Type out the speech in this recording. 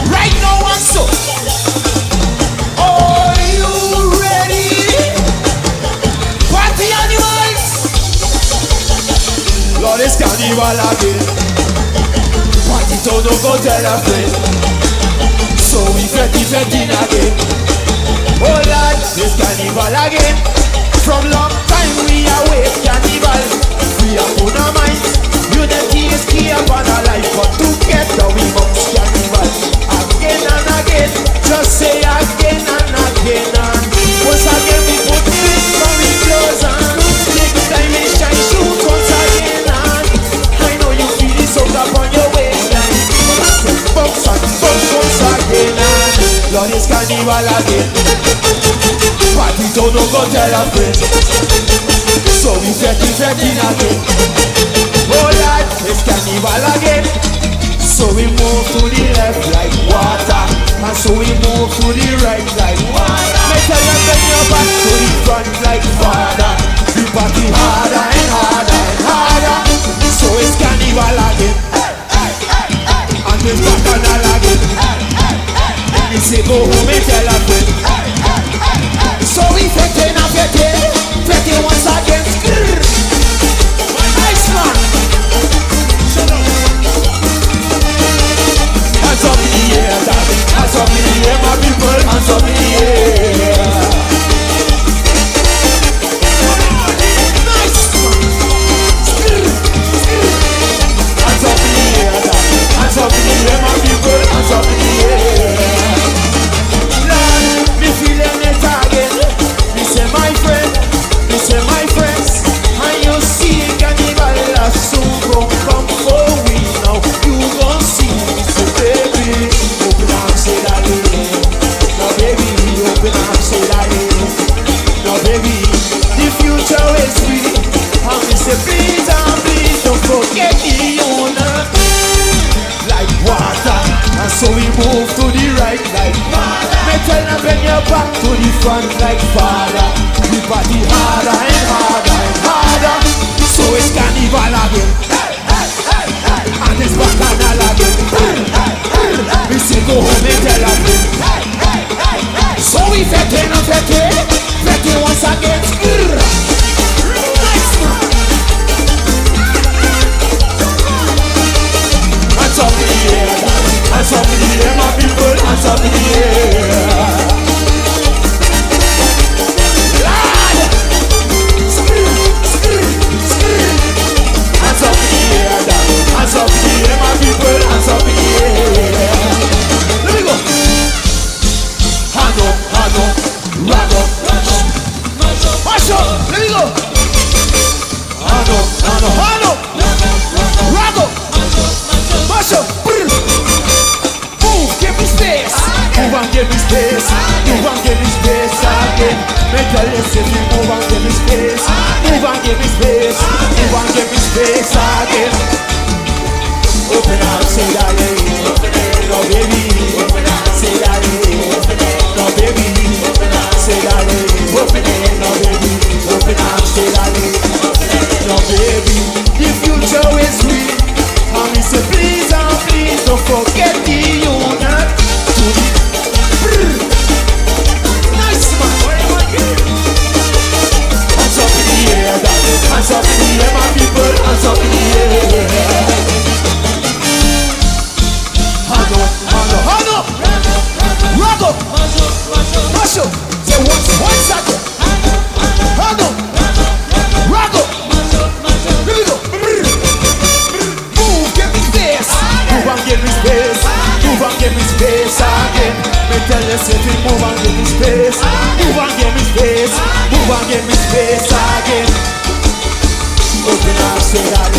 Right now and so. Are you ready? Party animals. Lord, it's carnival again. Party to don't go tell a friend. So we fetty again. Oh Lord, it's carnival again. From long time we await carnival. We are on our minds. Unity is key upon our life. But together we must carnival. Again and again. Just say again and again. And once again we put this from we close on. Next time we shine shoot once again. And I know you feel it so up on your waistline. Box and box once again. And Lord is carnival again. Party to no go tell a friend. So we fetty again. Oh Lord, it's carnival again. So we move to the left like water. And so we move to the right like water. Metal and bend your back to the front like father. We party harder and harder and harder. So it's carnival again. And it's bacchanal again. And we say go home and tell a friend. So we fete once again. Nice man. Hands up in the air, darling. Hands up in the air, my people. Hands up in the air. Nice man. Hands up in the air, darling. Hands up in the air, my people. Hands up in the air. Lord, me feeling it again. Me say my friend, me say my friends. And you see carnival soon gon' come for we now. You gon' see me say baby, open arms say that way. Now baby, open arms say that way. Now baby, the future is free. And me say please and please don't forget the owner. Like water, and so we move to the right like water. Metal and bend your back to the front like father. We party harder and harder and harder. So it's carnival again. And it's bacchanal again. We say go home and tell a friend. So we fete once again. Nice man. Hands up in the air, hands up in the air, my people. Hands up in the air. Hands up in the air, darling. Hands up in the air, my people. Hands up in the air. Let me go. Hand up, rag up, mash up. Let me go. Hand up, rag up, mash up. Move, give me space. Move and give me space. Move and give me space again. Metal is if you move and give me space. Move and give me space. Move and give me space again. Open up, say that way. No baby, say that way. No baby, say that way. Open it, no baby. Open up, say that way. No baby, the future is real. And we say please and please don't forget the unit to the nice man. Hands up in the air, darling. Hands up in the air, my people. Hands up in the air. Hand up, rag up, mash up. Say one second. Hand up, rag up. Let me go. Move, give me space. Move and give me space. Move and give me space again. Me tell you, say move and give me space. Move and give me space. Move and give me space again. Open up, say that.